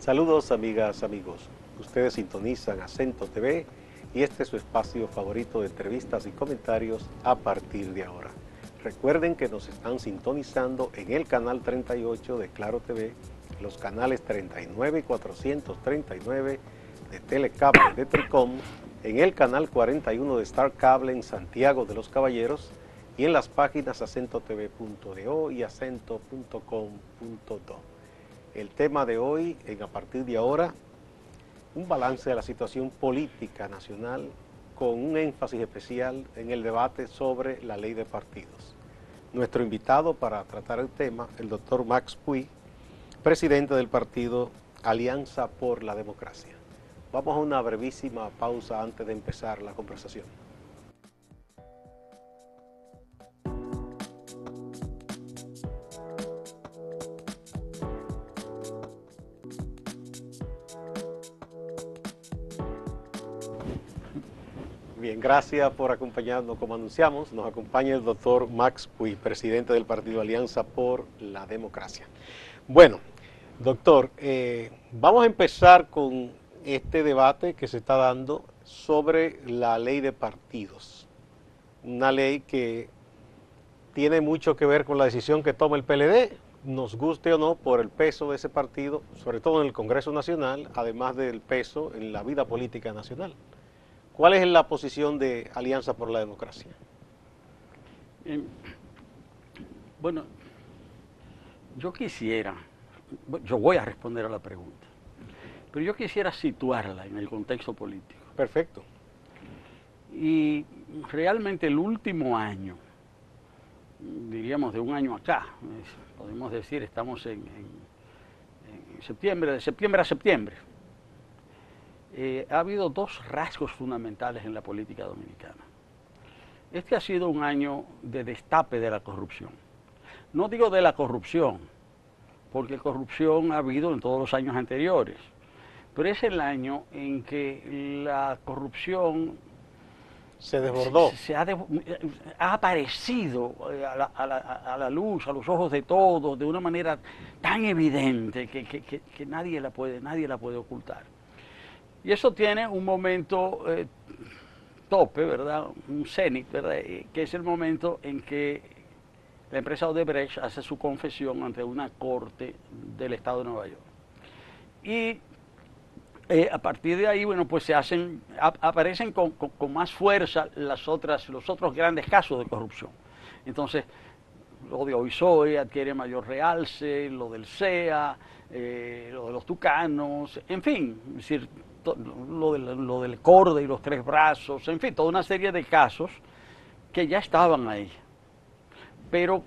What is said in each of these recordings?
Saludos amigas, amigos. Ustedes sintonizan Acento TV y este es su espacio favorito de entrevistas y comentarios a partir de ahora. Recuerden que nos están sintonizando en el canal 38 de Claro TV, los canales 39 y 439 de Telecable de Tricom, en el canal 41 de Star Cable en Santiago de los Caballeros y en las páginas acentotv.do y acento.com.do. El tema de hoy, a partir de ahora, un balance de la situación política nacional con un énfasis especial en el debate sobre la ley de partidos. Nuestro invitado para tratar el tema, el doctor Max Puy, presidente del partido Alianza por la Democracia. Vamos a una brevísima pausa antes de empezar la conversación. Bien, gracias por acompañarnos. Como anunciamos, nos acompaña el doctor Max Puy, presidente del partido Alianza por la Democracia. Bueno, doctor, vamos a empezar con este debate que se está dando sobre la ley de partidos. Una ley que tiene mucho que ver con la decisión que toma el PLD, nos guste o no, por el peso de ese partido, sobre todo en el Congreso Nacional, además del peso en la vida política nacional. ¿Cuál es la posición de Alianza por la Democracia? Bueno, yo voy a responder a la pregunta, pero yo quisiera situarla en el contexto político. Perfecto. Y realmente el último año, diríamos de un año acá, podemos decir, estamos en septiembre, de septiembre a septiembre, ha habido dos rasgos fundamentales en la política dominicana. Este ha sido un año de destape de la corrupción. No digo de la corrupción, porque corrupción ha habido en todos los años anteriores, pero es el año en que la corrupción se desbordó. Ha aparecido a la luz, a los ojos de todos, de una manera tan evidente que nadie la puede ocultar. Y eso tiene un momento tope, ¿verdad? Un cenit, ¿verdad? Que es el momento en que la empresa Odebrecht hace su confesión ante una corte del estado de Nueva York. Y a partir de ahí, bueno, pues aparecen con más fuerza los otros grandes casos de corrupción. Entonces, lo de OISOE adquiere mayor realce, lo del CEA, lo de los tucanos, en fin, es decir, lo del Corde y los tres brazos, en fin, toda una serie de casos que ya estaban ahí, pero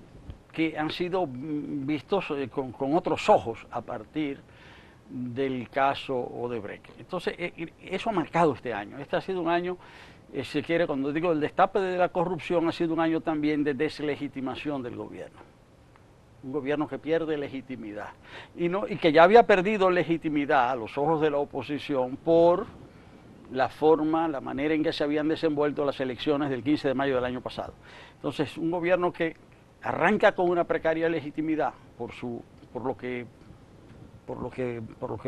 que han sido vistos con otros ojos a partir del caso Odebrecht. Entonces, eso ha marcado este año. Este ha sido un año, se quiere, cuando digo el destape de la corrupción, ha sido un año también de deslegitimación del gobierno. Un gobierno que pierde legitimidad y que ya había perdido legitimidad a los ojos de la oposición por la manera en que se habían desenvuelto las elecciones del 15 de mayo del año pasado. Entonces, un gobierno que arranca con una precaria legitimidad por lo que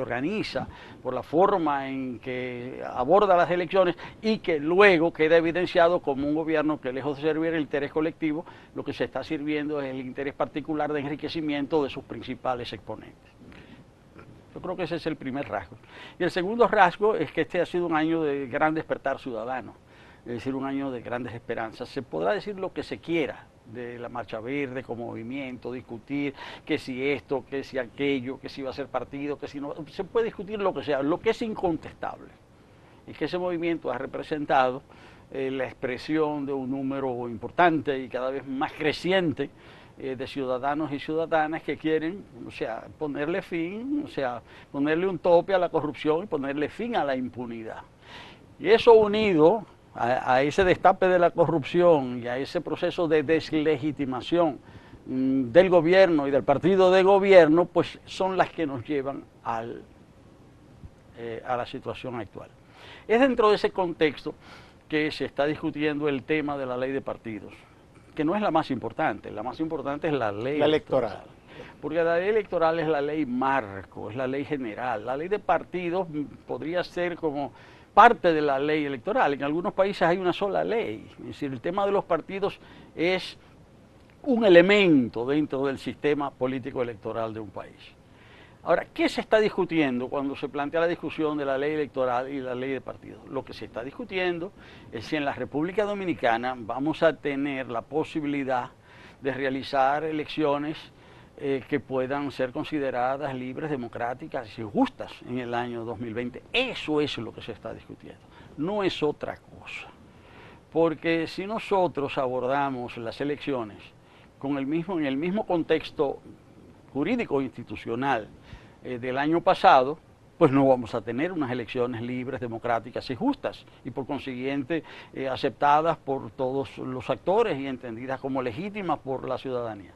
organiza, por la forma en que aborda las elecciones y que luego queda evidenciado como un gobierno que, lejos de servir el interés colectivo, lo que se está sirviendo es el interés particular de enriquecimiento de sus principales exponentes. Yo creo que ese es el primer rasgo. Y el segundo rasgo es que este ha sido un año de gran despertar ciudadano, es decir, un año de grandes esperanzas. Se podrá decir lo que se quiera de la Marcha Verde como movimiento, discutir que si esto, que si aquello, que si va a ser partido, que si no, se puede discutir lo que sea. Lo que es incontestable es que ese movimiento ha representado la expresión de un número importante y cada vez más creciente de ciudadanos y ciudadanas que quieren, ponerle un tope a la corrupción y ponerle fin a la impunidad. Y eso unido a ese destape de la corrupción y a ese proceso de deslegitimación del gobierno y del partido de gobierno, pues son las que nos llevan a la situación actual. Es dentro de ese contexto que se está discutiendo el tema de la ley de partidos, que no es la más importante es la ley electoral. Porque la ley electoral es la ley marco, es la ley general. La ley de partidos podría ser como parte de la ley electoral. En algunos países hay una sola ley. Es decir, el tema de los partidos es un elemento dentro del sistema político electoral de un país. Ahora, ¿qué se está discutiendo cuando se plantea la discusión de la ley electoral y la ley de partidos? Lo que se está discutiendo es si en la República Dominicana vamos a tener la posibilidad de realizar elecciones que puedan ser consideradas libres, democráticas y justas en el año 2020. Eso es lo que se está discutiendo, no es otra cosa. Porque si nosotros abordamos las elecciones en el mismo contexto jurídico institucional del año pasado, pues no vamos a tener unas elecciones libres, democráticas y justas, y por consiguiente aceptadas por todos los actores y entendidas como legítimas por la ciudadanía.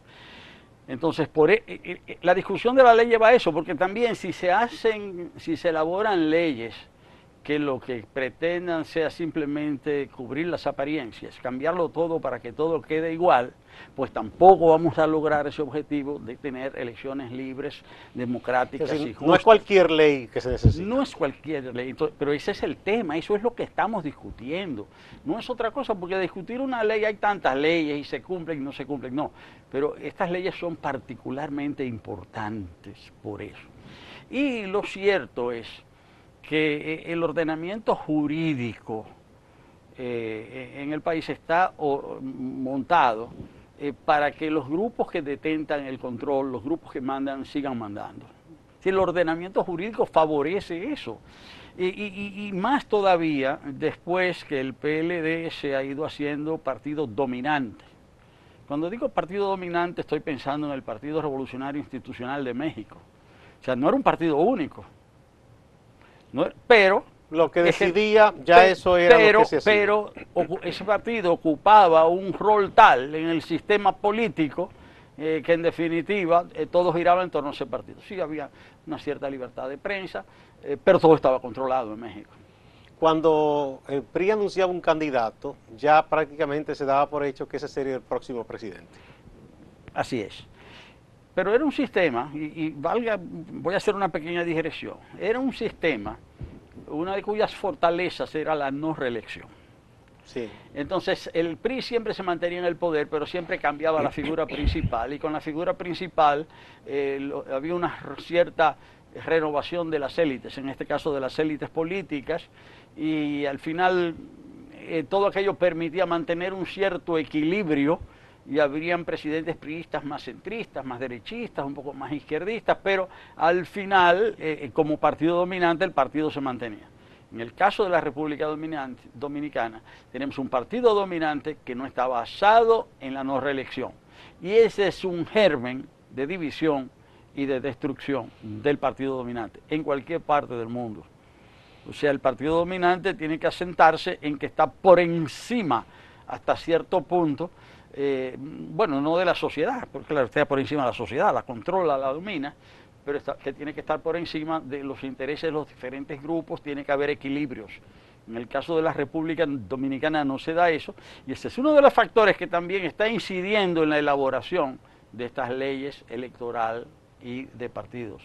Entonces, la discusión de la ley lleva a eso, porque también si se elaboran leyes que lo que pretendan sea simplemente cubrir las apariencias, cambiarlo todo para que todo quede igual, pues tampoco vamos a lograr ese objetivo de tener elecciones libres, democráticas y justas. No es cualquier ley que se necesita. No es cualquier ley, pero ese es el tema, eso es lo que estamos discutiendo. No es otra cosa, porque discutir una ley, hay tantas leyes y se cumplen y no se cumplen, no. Pero estas leyes son particularmente importantes por eso. Y lo cierto es que el ordenamiento jurídico en el país está montado para que los grupos que detentan el control, los grupos que mandan, sigan mandando. Si el ordenamiento jurídico favorece eso. Y más todavía después que el PLD se ha ido haciendo partido dominante. Cuando digo partido dominante estoy pensando en el Partido Revolucionario Institucional de México. O sea, no era un partido único. No, pero lo que decidía, eso era lo que se hacía. Pero ese partido ocupaba un rol tal en el sistema político que en definitiva todo giraba en torno a ese partido. Sí había una cierta libertad de prensa, pero todo estaba controlado en México. Cuando el PRI anunciaba un candidato, ya prácticamente se daba por hecho que ese sería el próximo presidente. Así es. Pero era un sistema, voy a hacer una pequeña digresión, era un sistema, una de cuyas fortalezas era la no reelección. Sí. Entonces el PRI siempre se mantenía en el poder, pero siempre cambiaba la figura principal, y con la figura principal había una cierta renovación de las élites, en este caso de las élites políticas, y al final todo aquello permitía mantener un cierto equilibrio, y habrían presidentes priistas más centristas, más derechistas, un poco más izquierdistas, pero al final, como partido dominante, el partido se mantenía. En el caso de la República Dominicana, tenemos un partido dominante que no está basado en la no reelección. Y ese es un germen de división y de destrucción del partido dominante en cualquier parte del mundo. O sea, el partido dominante tiene que asentarse en que está por encima, hasta cierto punto, bueno, no de la sociedad, porque claro, está por encima de la sociedad, la controla, la domina, pero que tiene que estar por encima de los intereses de los diferentes grupos, tiene que haber equilibrios. En el caso de la República Dominicana no se da eso, y ese es uno de los factores que también está incidiendo en la elaboración de estas leyes electoral y de partidos.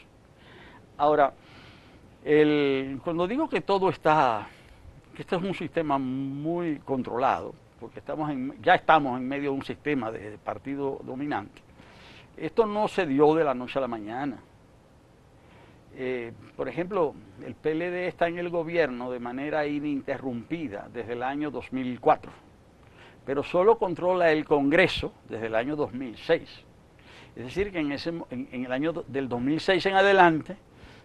Ahora, cuando digo que todo está, que este es un sistema muy controlado, porque ya estamos en medio de un sistema de partido dominante. Esto no se dio de la noche a la mañana. Por ejemplo, el PLD está en el gobierno de manera ininterrumpida desde el año 2004, pero solo controla el Congreso desde el año 2006. Es decir, que en el año del 2006 en adelante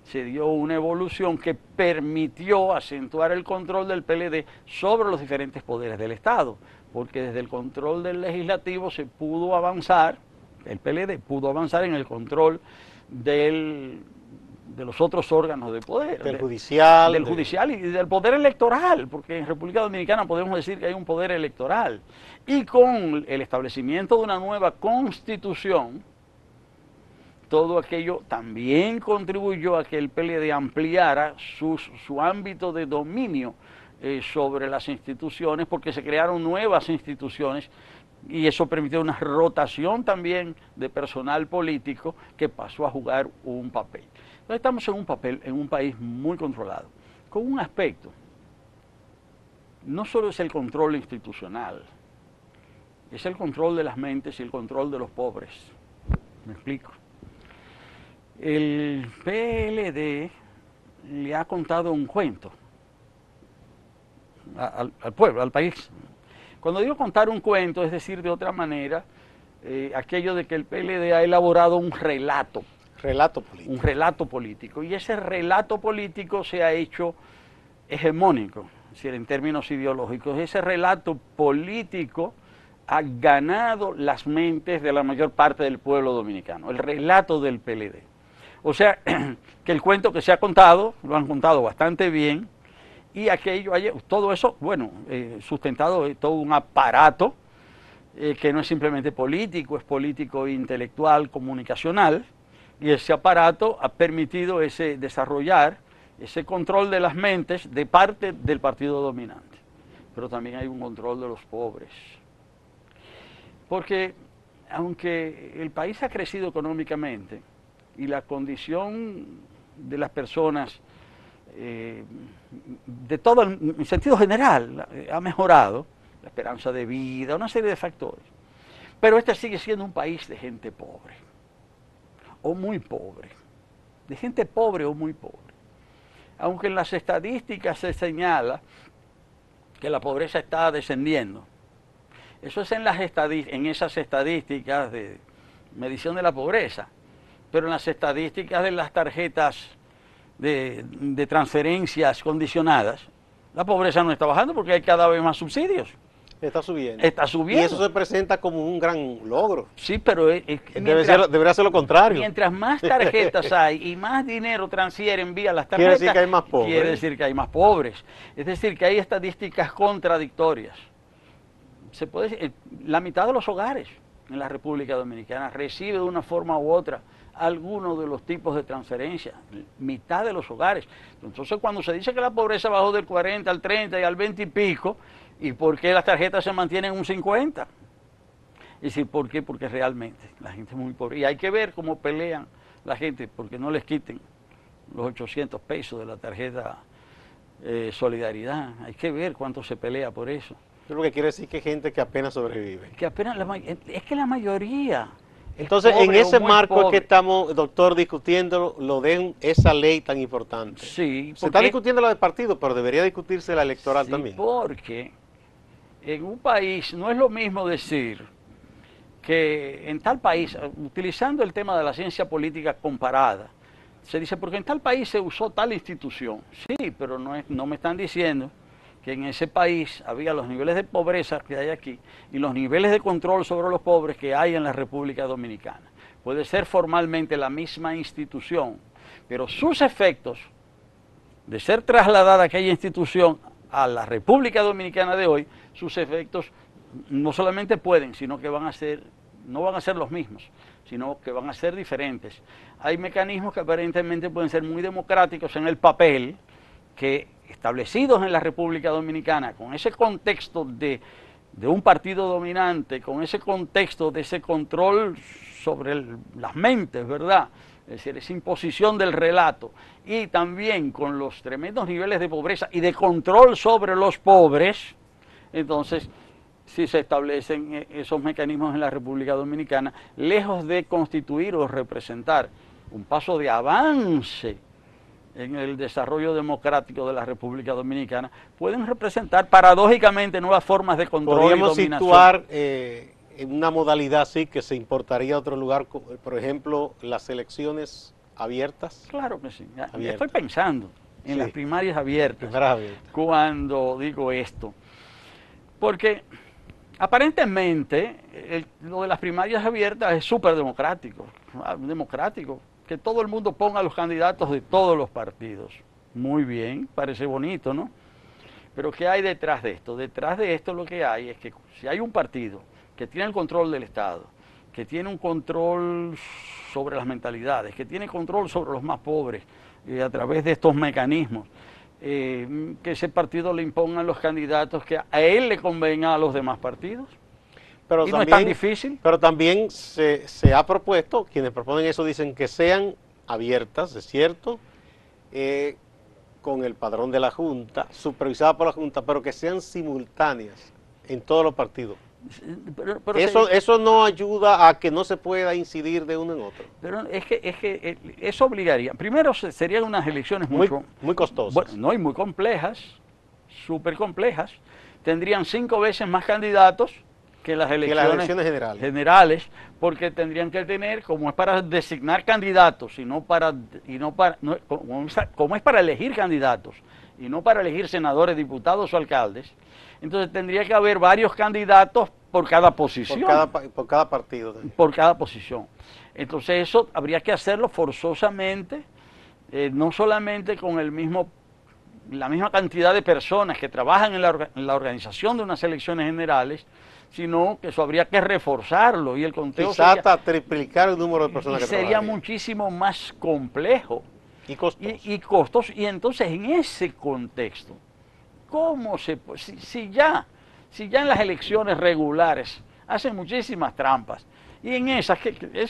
se dio una evolución que permitió acentuar el control del PLD sobre los diferentes poderes del Estado, porque desde el control del legislativo se pudo avanzar, el PLD pudo avanzar en el control de los otros órganos de poder. Del judicial. Del judicial y del poder electoral, porque en República Dominicana podemos decir que hay un poder electoral. Y con el establecimiento de una nueva constitución, todo aquello también contribuyó a que el PLD ampliara su ámbito de dominio sobre las instituciones, porque se crearon nuevas instituciones y eso permitió una rotación también de personal político que pasó a jugar un papel. Entonces estamos en un país muy controlado, con un aspecto. No solo es el control institucional, es el control de las mentes y el control de los pobres. ¿Me explico? El PLD le ha contado un cuento al pueblo, al país. Cuando digo contar un cuento, es decir, de otra manera, aquello de que el PLD ha elaborado un relato. Relato político. Un relato político. Y ese relato político se ha hecho hegemónico, es decir, en términos ideológicos. Ese relato político ha ganado las mentes de la mayor parte del pueblo dominicano, el relato del PLD. O sea, que el cuento que se ha contado, lo han contado bastante bien, y aquello, todo eso, bueno, sustentado de todo un aparato que no es simplemente político, es político, intelectual, comunicacional, y ese aparato ha permitido desarrollar ese control de las mentes de parte del partido dominante. Pero también hay un control de los pobres. Porque aunque el país ha crecido económicamente y la condición de las personas, de todo en sentido general, ha mejorado, la esperanza de vida, una serie de factores, pero este sigue siendo un país de gente pobre, o muy pobre, de gente pobre o muy pobre. Aunque en las estadísticas se señala que la pobreza está descendiendo, eso es en esas estadísticas de medición de la pobreza, pero en las estadísticas de las tarjetas de transferencias condicionadas, la pobreza no está bajando porque hay cada vez más subsidios. Está subiendo. Está subiendo. Y eso se presenta como un gran logro. Sí, pero debería ser lo contrario. Mientras más tarjetas hay y más dinero transfieren vía las tarjetas, quiere decir que hay más pobres. Quiere decir que hay más pobres. Es decir, que hay estadísticas contradictorias. Se puede decir, la mitad de los hogares en la República Dominicana recibe de una forma u otra alguno de los tipos de transferencia, mitad de los hogares. Entonces, cuando se dice que la pobreza bajó del 40 al 30 y al 20 y pico, ¿y por qué las tarjetas se mantienen en un 50? Es decir, ¿por qué? Porque realmente la gente es muy pobre. Y hay que ver cómo pelean la gente porque no les quiten los 800 pesos de la tarjeta Solidaridad. Hay que ver cuánto se pelea por eso. Lo que quiere decir que hay gente que apenas sobrevive. Que apenas es que la mayoría. Entonces, en ese marco es que estamos, doctor, discutiendo lo de esa ley tan importante. Sí. Se está discutiendo la de partido, pero debería discutirse la electoral también. Porque en un país no es lo mismo decir que en tal país, utilizando el tema de la ciencia política comparada, se dice, porque en tal país se usó tal institución. Sí, pero no me están diciendo que en ese país había los niveles de pobreza que hay aquí y los niveles de control sobre los pobres que hay en la República Dominicana. Puede ser formalmente la misma institución, pero sus efectos de ser trasladada aquella institución a la República Dominicana de hoy, sus efectos no solamente pueden, sino que no van a ser los mismos, sino que van a ser diferentes. Hay mecanismos que aparentemente pueden ser muy democráticos en el papel, que establecidos en la República Dominicana, con ese contexto de un partido dominante, con ese contexto de ese control sobre las mentes, ¿verdad? Es decir, esa imposición del relato, y también con los tremendos niveles de pobreza y de control sobre los pobres, entonces, si se establecen esos mecanismos en la República Dominicana, lejos de constituir o representar un paso de avance en el desarrollo democrático de la República Dominicana, pueden representar paradójicamente nuevas formas de control y dominación. Podríamos situar en una modalidad así que se importaría a otro lugar, por ejemplo, las elecciones abiertas. Claro que sí. Ya estoy pensando en las primarias abiertas, cuando digo esto. Porque aparentemente lo de las primarias abiertas es súper democrático, que todo el mundo ponga a los candidatos de todos los partidos. Muy bien, parece bonito, ¿no? Pero ¿qué hay detrás de esto? Detrás de esto lo que hay es que si hay un partido que tiene el control del Estado, que tiene un control sobre las mentalidades, que tiene control sobre los más pobres, a través de estos mecanismos, que ese partido le imponga los candidatos que a él le convenga a los demás partidos. Pero Y no es también, tan difícil. pero también se ha propuesto, quienes proponen eso dicen que sean abiertas, es cierto, eh, con el padrón de la Junta, supervisada por la Junta, pero que sean simultáneas en todos los partidos. Pero Eso no ayuda a que no se pueda incidir de uno en otro. pero es que eso obligaría. Primero serían unas elecciones Muy, mucho, muy costosas. bueno, no, y muy complejas, súper complejas. Tendrían 5 veces más candidatos que las Que las elecciones elecciones generales. generales, porque tendrían que tener, como es para designar candidatos y no para, como es para elegir candidatos y no para elegir senadores, diputados o alcaldes, entonces tendría que haber varios candidatos por cada posición. Por cada partido. Por cada posición. Entonces eso habría que hacerlo forzosamente, no solamente con la misma cantidad de personas que trabajan en la organización de unas elecciones generales, sino que eso habría que reforzarlo y el conteo Quizás hasta triplicar el número de personas que sería trabajan. muchísimo más complejo Y costoso. y costoso. Y entonces en ese contexto, ¿cómo si ya en las elecciones regulares hacen muchísimas trampas y en esas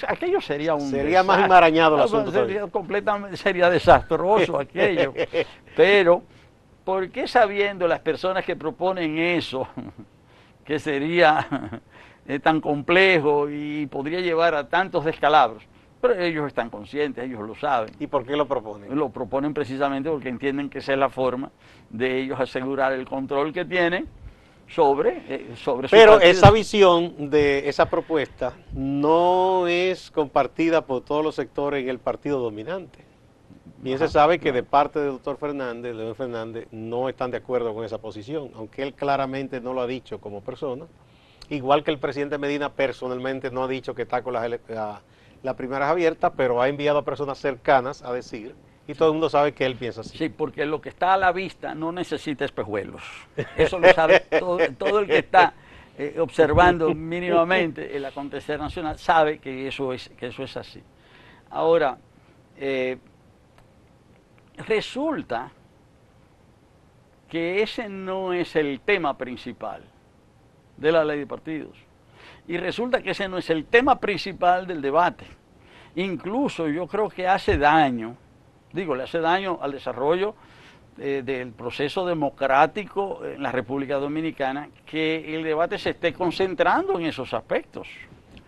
aquello sería un Sería más desastre. enmarañado el asunto Sería desastroso aquello. Pero ¿por qué sabiendo las personas que proponen eso, que sería tan complejo y podría llevar a tantos descalabros? Pero ellos están conscientes, ellos lo saben. ¿Y por qué lo proponen? Lo proponen precisamente porque entienden que esa es la forma de ellos asegurar el control que tienen sobre su Pero partido. esa visión de esa propuesta no es compartida por todos los sectores en el partido dominante. Bien se sabe que de parte del doctor Fernández, León Fernández, no están de acuerdo con esa posición, aunque él claramente no lo ha dicho como persona. Igual que el presidente Medina personalmente no ha dicho que está con las primarias abiertas, pero ha enviado a personas cercanas a decir, y todo el mundo sabe que él piensa así. Sí, porque lo que está a la vista no necesita espejuelos. Eso lo sabe todo el que está observando mínimamente el acontecer nacional, sabe que eso es así. Ahora, resulta que ese no es el tema principal de la ley de partidos. Y resulta que ese no es el tema principal del debate. Incluso yo creo que hace daño, le hace daño al desarrollo del proceso democrático en la República Dominicana que el debate se esté concentrando en esos aspectos.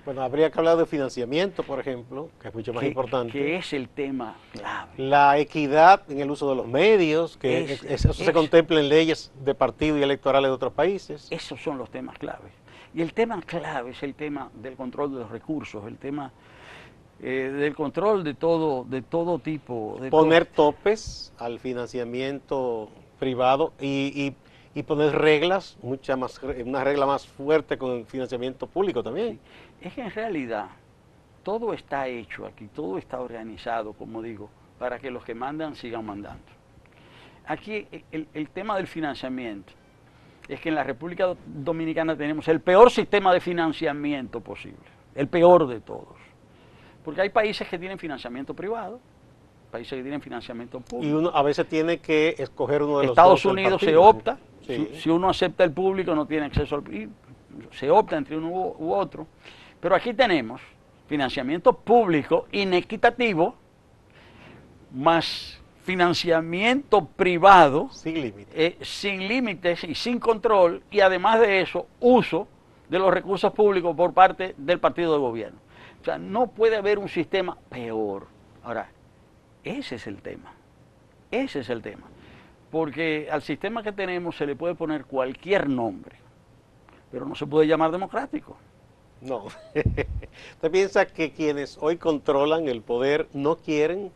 Bueno, habría que hablar de financiamiento, por ejemplo, que es mucho más importante. Que es el tema clave. La equidad en el uso de los medios, que eso se contempla en leyes de partido y electorales de otros países. Esos son los temas claves. Y el tema clave es el tema del control de los recursos, el tema del control de todo tipo. Poner topes al financiamiento privado y poner reglas, una regla más fuerte con el financiamiento público también. Es que en realidad todo está hecho aquí, todo está organizado, como digo, para que los que mandan sigan mandando. Aquí el tema del financiamiento es que en la República Dominicana tenemos el peor sistema de financiamiento posible, el peor de todos. Porque hay países que tienen financiamiento privado, países que tienen financiamiento público. Y uno a veces tiene que escoger uno de los Estados dos Unidos partido, se opta, sí. si uno acepta el público no tiene acceso al... se opta entre uno u otro. Pero aquí tenemos financiamiento público inequitativo más financiamiento privado sin límites y sin control, y además de eso, uso de los recursos públicos por parte del partido de gobierno. O sea, no puede haber un sistema peor. Ahora, ese es el tema. Ese es el tema. Porque al sistema que tenemos se le puede poner cualquier nombre, pero no se puede llamar democrático. No. ¿Usted piensa que quienes hoy controlan el poder no quieren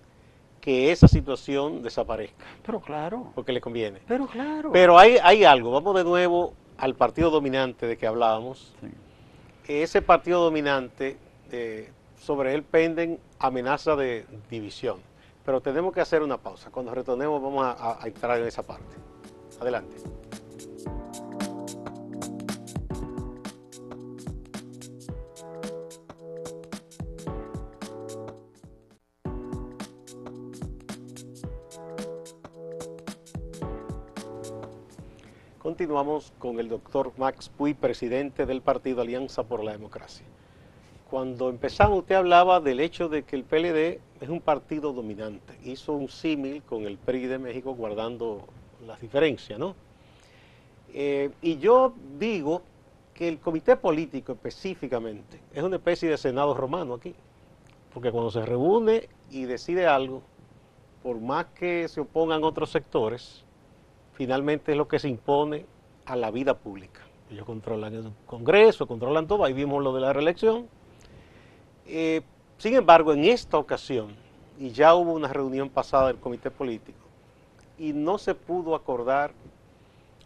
que esa situación desaparezca? Pero claro. Porque les conviene. Pero claro. Pero hay algo, vamos de nuevo al partido dominante de que hablábamos. Sí. Ese partido dominante, sobre él penden amenazas de división. Pero tenemos que hacer una pausa. Cuando retornemos vamos a entrar en esa parte. Adelante. Continuamos con el doctor Max Puy, presidente del partido Alianza por la Democracia. Cuando empezamos, usted hablaba del hecho de que el PLD es un partido dominante. Hizo un símil con el PRI de México, guardando las diferencias, ¿no? Y yo digo que el comité político específicamente es una especie de senado romano aquí, porque cuando se reúne y decide algo, por más que se opongan otros sectores, finalmente es lo que se impone a la vida pública. Ellos controlan el Congreso, controlan todo, ahí vimos lo de la reelección. Sin embargo, en esta ocasión, y ya hubo una reunión pasada del comité político, y no se pudo acordar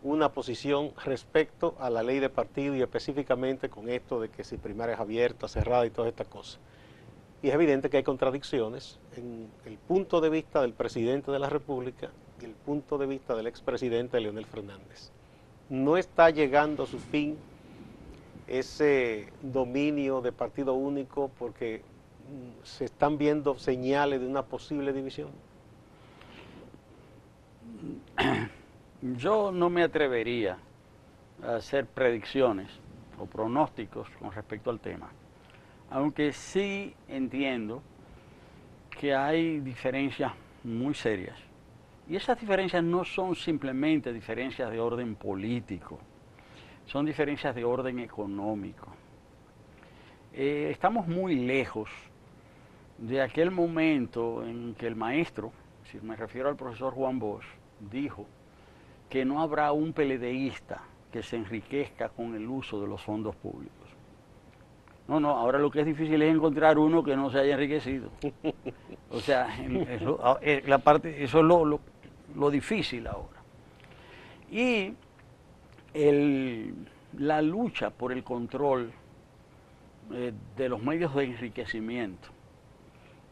una posición respecto a la ley de partido y específicamente con esto de que si primarias abiertas, cerradas y todas estas cosas. Y es evidente que hay contradicciones en el punto de vista del presidente de la República y el punto de vista del expresidente Leonel Fernández. No está llegando a su fin ese dominio de partido único porque se están viendo señales de una posible división. Yo no me atrevería a hacer predicciones o pronósticos con respecto al tema, aunque sí entiendo que hay diferencias muy serias. Y esas diferencias no son simplemente diferencias de orden político, son diferencias de orden económico. Estamos muy lejos de aquel momento en que el maestro, si me refiero al profesor Juan Bosch, dijo que no habrá un PLDista que se enriquezca con el uso de los fondos públicos. No, ahora lo que es difícil es encontrar uno que no se haya enriquecido. O sea, eso es lo difícil ahora. Y la lucha por el control de los medios de enriquecimiento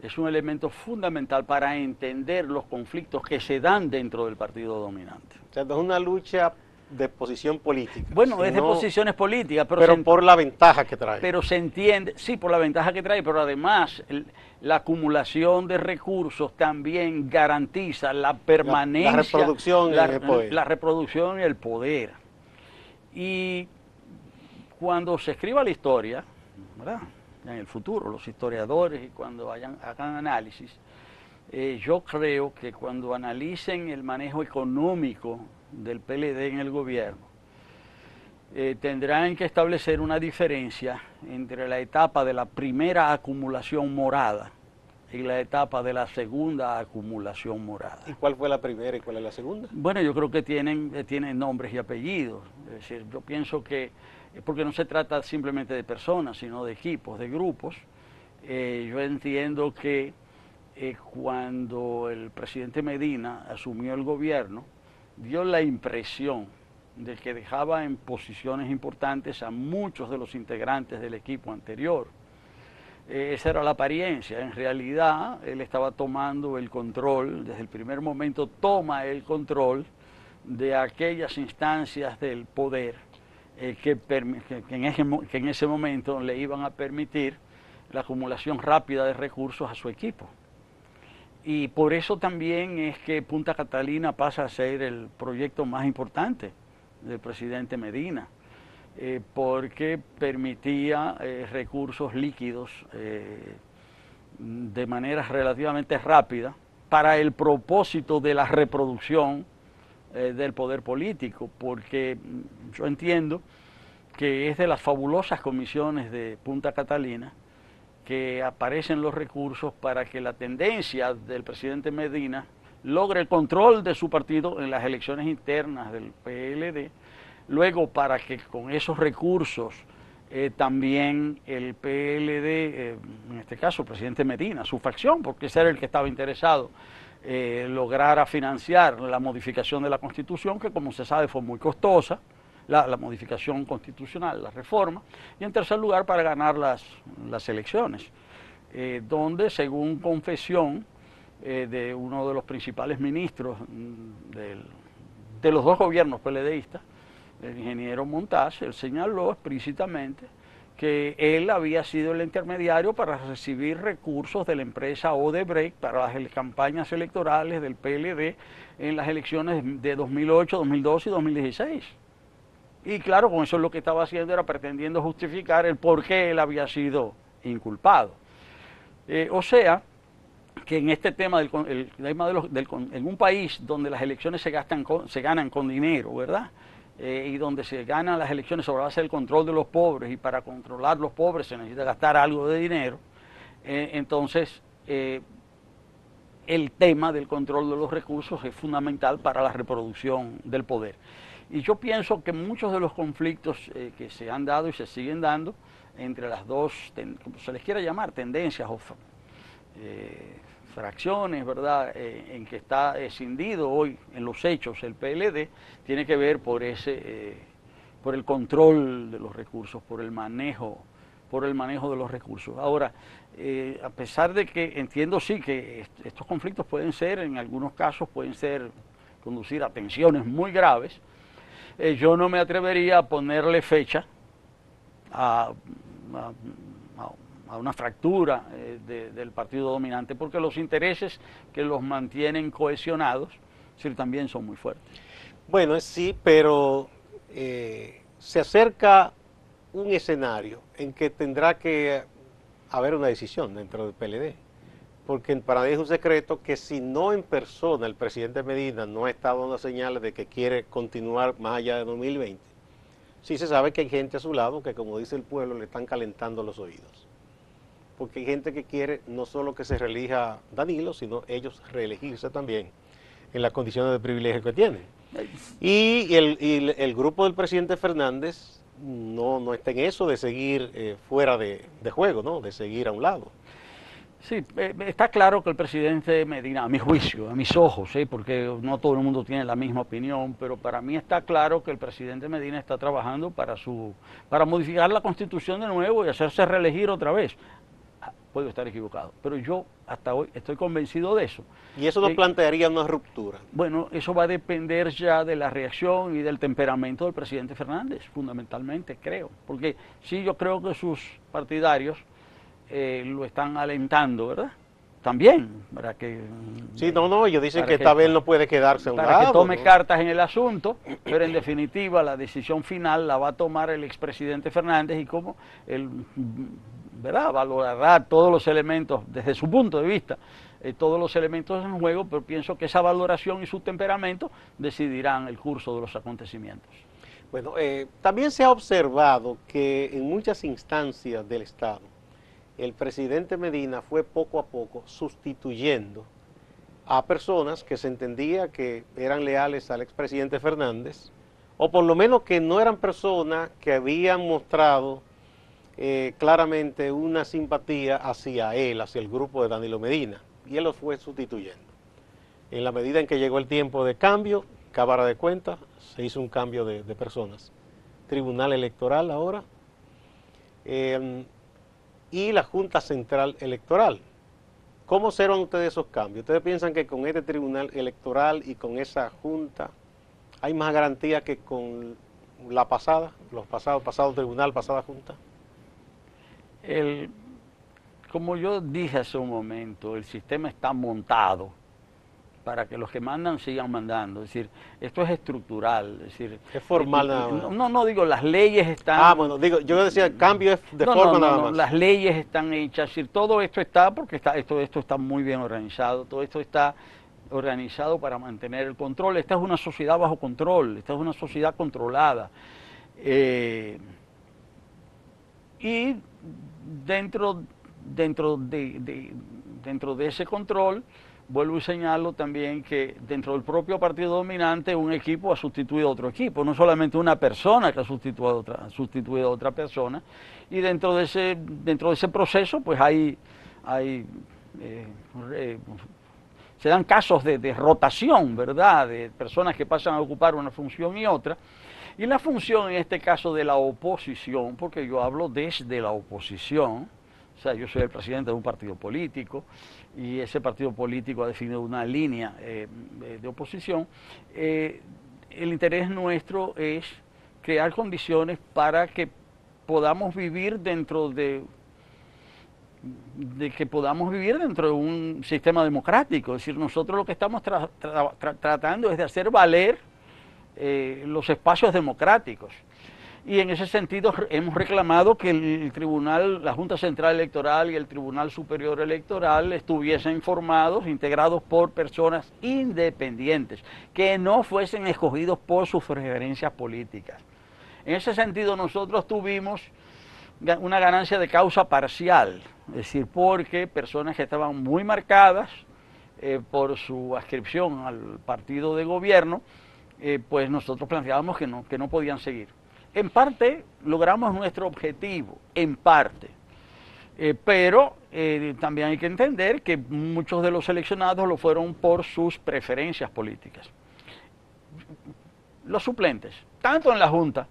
es un elemento fundamental para entender los conflictos que se dan dentro del partido dominante. O sea, no es una lucha de posición política. Bueno, es de posiciones políticas, pero por la ventaja que trae. Pero se entiende, sí, por la ventaja que trae, pero además la acumulación de recursos también garantiza la permanencia, la reproducción y el poder. La reproducción y el poder. Y cuando se escriba la historia, ¿verdad?, en el futuro, los historiadores, y cuando hagan análisis, yo creo que cuando analicen el manejo económico del PLD en el gobierno, tendrán que establecer una diferencia entre la etapa de la primera acumulación morada y la etapa de la segunda acumulación morada. ¿Y cuál fue la primera y cuál es la segunda? Bueno, yo creo que tienen nombres y apellidos. Es decir, yo pienso que, porque no se trata simplemente de personas, sino de equipos, de grupos. Yo entiendo que cuando el presidente Medina asumió el gobierno, dio la impresión de que dejaba en posiciones importantes a muchos de los integrantes del equipo anterior. Esa era la apariencia. En realidad, él estaba tomando el control, desde el primer momento toma el control de aquellas instancias del poder que en ese momento le iban a permitir la acumulación rápida de recursos a su equipo. Y por eso también es que Punta Catalina pasa a ser el proyecto más importante del presidente Medina, porque permitía recursos líquidos de manera relativamente rápida para el propósito de la reproducción del poder político, porque yo entiendo que es de las fabulosas comisiones de Punta Catalina que aparecen los recursos para que la tendencia del presidente Medina logre el control de su partido en las elecciones internas del PLD, luego para que con esos recursos también el PLD, en este caso el presidente Medina, su facción, porque ese era el que estaba interesado, lograra financiar la modificación de la Constitución, que como se sabe fue muy costosa, la modificación constitucional, la reforma, y en tercer lugar para ganar las elecciones, donde según confesión de uno de los principales ministros de los dos gobiernos PLDistas, el ingeniero Montaz, él señaló explícitamente que él había sido el intermediario para recibir recursos de la empresa Odebrecht para las campañas electorales del PLD en las elecciones de 2008, 2012 y 2016. Y claro, con eso lo que estaba haciendo era pretendiendo justificar el por qué él había sido inculpado. O sea, que en este tema, en un país donde las elecciones se ganan con dinero, ¿verdad? Y donde se ganan las elecciones sobre la base del control de los pobres, y para controlar los pobres se necesita gastar algo de dinero, entonces el tema del control de los recursos es fundamental para la reproducción del poder. Y yo pienso que muchos de los conflictos que se han dado y se siguen dando entre las dos, como se les quiera llamar, tendencias o fracciones, ¿verdad?, en que está escindido hoy en los hechos el PLD, tiene que ver por el control de los recursos, por el manejo de los recursos. Ahora, a pesar de que entiendo sí que estos conflictos pueden ser, en algunos casos pueden conducir a tensiones muy graves, yo no me atrevería a ponerle fecha a una fractura del partido dominante, porque los intereses que los mantienen cohesionados también son muy fuertes. Bueno, sí, pero se acerca un escenario en que tendrá que haber una decisión dentro del PLD, porque para nadie es un secreto que si no en persona el presidente Medina no ha estado dando señales de que quiere continuar más allá de 2020, sí se sabe que hay gente a su lado que, como dice el pueblo, le están calentando los oídos. Porque hay gente que quiere no solo que se reelija Danilo, sino ellos reelegirse también en las condiciones de privilegio que tienen. Y el grupo del presidente Fernández no está en eso de seguir fuera de juego, ¿no? De seguir a un lado. Sí, está claro que el presidente Medina, a mi juicio, a mis ojos, porque no todo el mundo tiene la misma opinión, pero para mí está claro que el presidente Medina está trabajando para modificar la Constitución de nuevo y hacerse reelegir otra vez. Puedo estar equivocado, pero yo hasta hoy estoy convencido de eso. ¿Y eso no plantearía una ruptura? Bueno, eso va a depender ya de la reacción y del temperamento del presidente Fernández, fundamentalmente, creo. Porque sí, yo creo que sus partidarios lo están alentando, ¿verdad? También, para que... Sí, ellos dicen que esta vez no puede quedarse a un lado. Para que tome cartas en el asunto, pero en definitiva la decisión final la va a tomar el expresidente Fernández, y como él, ¿verdad?, valorará todos los elementos desde su punto de vista, todos los elementos en juego, pero pienso que esa valoración y su temperamento decidirán el curso de los acontecimientos. Bueno, también se ha observado que en muchas instancias del Estado, el presidente Medina fue poco a poco sustituyendo a personas que se entendía que eran leales al expresidente Fernández, o por lo menos que no eran personas que habían mostrado claramente una simpatía hacia él, hacia el grupo de Danilo Medina, y él los fue sustituyendo. En la medida en que llegó el tiempo de cambio, Cámara de Cuentas, se hizo un cambio de personas. Tribunal Electoral ahora, y la Junta Central Electoral. ¿Cómo serán ustedes esos cambios? ¿Ustedes piensan que con este Tribunal Electoral y con esa Junta hay más garantía que con la pasada, pasado Tribunal, pasada Junta? Como yo dije hace un momento, el sistema está montado para que los que mandan sigan mandando. Es decir, esto es estructural. Es decir, es formal nada más. No, digo, las leyes están... Bueno, digo, yo decía, el cambio es de forma nada más. Las leyes están hechas, es decir, todo esto está porque esto está muy bien organizado, todo esto está organizado para mantener el control. Esta es una sociedad bajo control, esta es una sociedad controlada. Y dentro de ese control, vuelvo y señalo también que dentro del propio partido dominante un equipo ha sustituido a otro equipo, no solamente una persona que ha sustituido a otra persona, y dentro de ese proceso pues se dan casos de rotación, ¿verdad?, de personas que pasan a ocupar una función y otra, y la función en este caso de la oposición, porque yo hablo desde la oposición, o sea, yo soy el presidente de un partido político y ese partido político ha definido una línea de oposición. El interés nuestro es crear condiciones para que podamos vivir dentro de un sistema democrático. Es decir, nosotros lo que estamos tratando es de hacer valer los espacios democráticos. Y en ese sentido hemos reclamado que el tribunal, la Junta Central Electoral y el Tribunal Superior Electoral estuviesen formados, integrados por personas independientes, que no fuesen escogidos por sus preferencias políticas. En ese sentido nosotros tuvimos una ganancia de causa parcial, es decir, porque personas que estaban muy marcadas por su adscripción al partido de gobierno, pues nosotros planteábamos que no podían seguir. En parte logramos nuestro objetivo, en parte, pero también hay que entender que muchos de los seleccionados lo fueron por sus preferencias políticas. Los suplentes, tanto en la Junta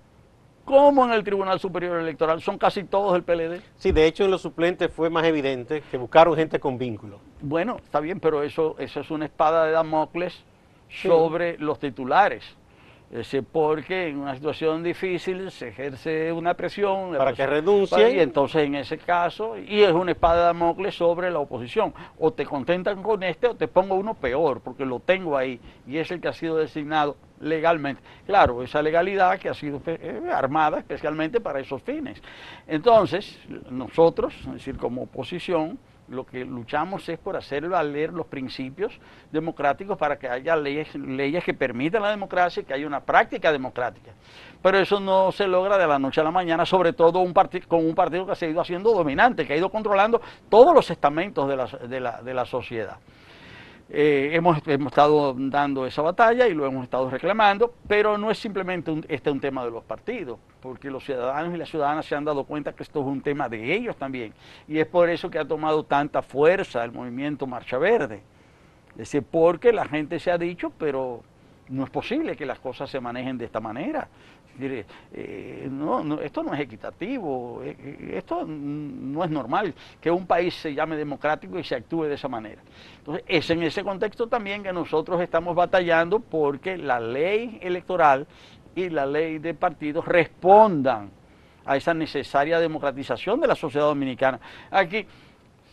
como en el Tribunal Superior Electoral, son casi todos del PLD. Sí, de hecho en los suplentes fue más evidente que buscaron gente con vínculo. Bueno, está bien, pero eso es una espada de Damocles sobre los titulares. Porque en una situación difícil se ejerce una presión para que renuncien. Y entonces en ese caso, y es una espada de Damocles sobre la oposición. O te contentan con este o te pongo uno peor, porque lo tengo ahí y es el que ha sido designado legalmente. Claro, esa legalidad que ha sido armada especialmente para esos fines. Entonces, nosotros, es decir, como oposición, lo que luchamos es por hacer valer los principios democráticos para que haya leyes que permitan la democracia y que haya una práctica democrática. Pero eso no se logra de la noche a la mañana, sobre todo con un partido que se ha ido haciendo dominante, que ha ido controlando todos los estamentos de la sociedad. Hemos estado dando esa batalla y lo hemos estado reclamando, pero no es simplemente un tema de los partidos, porque los ciudadanos y las ciudadanas se han dado cuenta que esto es un tema de ellos también, y es por eso que ha tomado tanta fuerza el movimiento Marcha Verde. Es decir, porque la gente se ha dicho, pero no es posible que las cosas se manejen de esta manera. Decir, esto no es equitativo, esto no es normal que un país se llame democrático y se actúe de esa manera. Entonces, es en ese contexto también que nosotros estamos batallando porque la ley electoral y la ley de partidos respondan a esa necesaria democratización de la sociedad dominicana. Aquí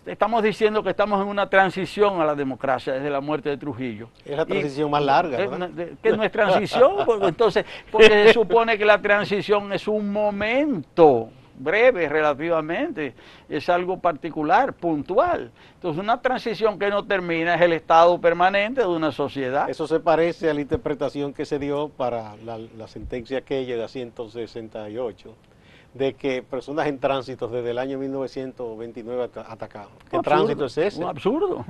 estamos diciendo que estamos en una transición a la democracia desde la muerte de Trujillo. Es la transición más larga, ¿verdad? Que no es transición, porque se supone que la transición es un momento breve relativamente, es algo particular, puntual. Entonces una transición que no termina es el estado permanente de una sociedad. Eso se parece a la interpretación que se dio para la sentencia aquella de 168, de que personas en tránsito desde el año 1929 atacados. ¿Qué tránsito es ese? Un absurdo.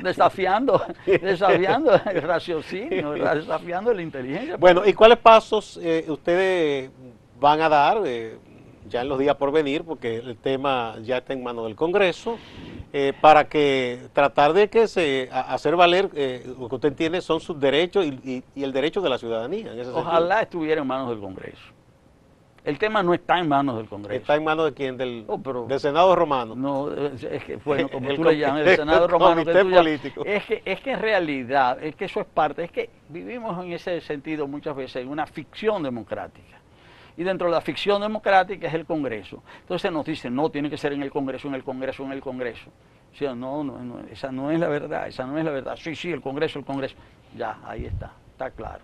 Desafiando el raciocinio, desafiando la inteligencia. Bueno, ¿y cuáles pasos ustedes van a dar ya en los días por venir, porque el tema ya está en manos del Congreso, para que tratar de que hacer valer lo que usted entiende son sus derechos y el derecho de la ciudadanía? En ese Ojalá estuviera en manos del Congreso. El tema no está en manos del Congreso. ¿Está en manos de quién? Del Senado romano. No, es que, bueno, como tú le llamas, el Senado romano. Político. Es que en realidad, es que eso es parte, es que vivimos en ese sentido muchas veces en una ficción democrática. Y dentro de la ficción democrática es el Congreso. Entonces nos dicen, no, tiene que ser en el Congreso, en el Congreso, en el Congreso. O sea, no, esa no es la verdad, esa no es la verdad. Sí, el Congreso. Ya, ahí está claro.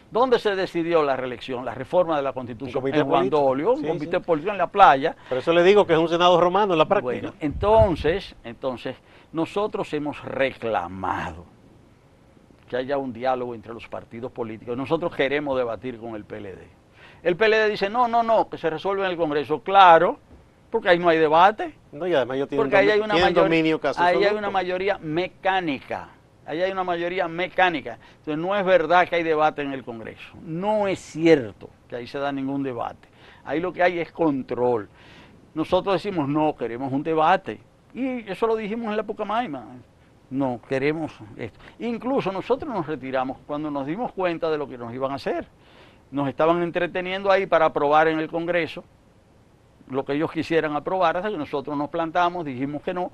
¿Dónde se decidió la reelección, la reforma de la Constitución? En Guandolio, un comité político en la playa. Por eso le digo que es un Senado romano en la práctica. Bueno, entonces, nosotros hemos reclamado que haya un diálogo entre los partidos políticos. Nosotros queremos debatir con el PLD. El PLD dice, no, que se resuelve en el Congreso. Claro, porque ahí no hay debate. No, y además ellos tienen porque ahí hay dominio casi ahí hay una mayoría mecánica. Ahí hay una mayoría mecánica. Entonces no es verdad que hay debate en el Congreso. No es cierto que ahí se da ningún debate. Ahí lo que hay es control. Nosotros decimos, no, queremos un debate. Y eso lo dijimos en la Pucamaima. No, queremos esto. Incluso nosotros nos retiramos cuando nos dimos cuenta de lo que nos iban a hacer. Nos estaban entreteniendo ahí para aprobar en el Congreso lo que ellos quisieran aprobar, hasta que nosotros nos plantamos, dijimos que no,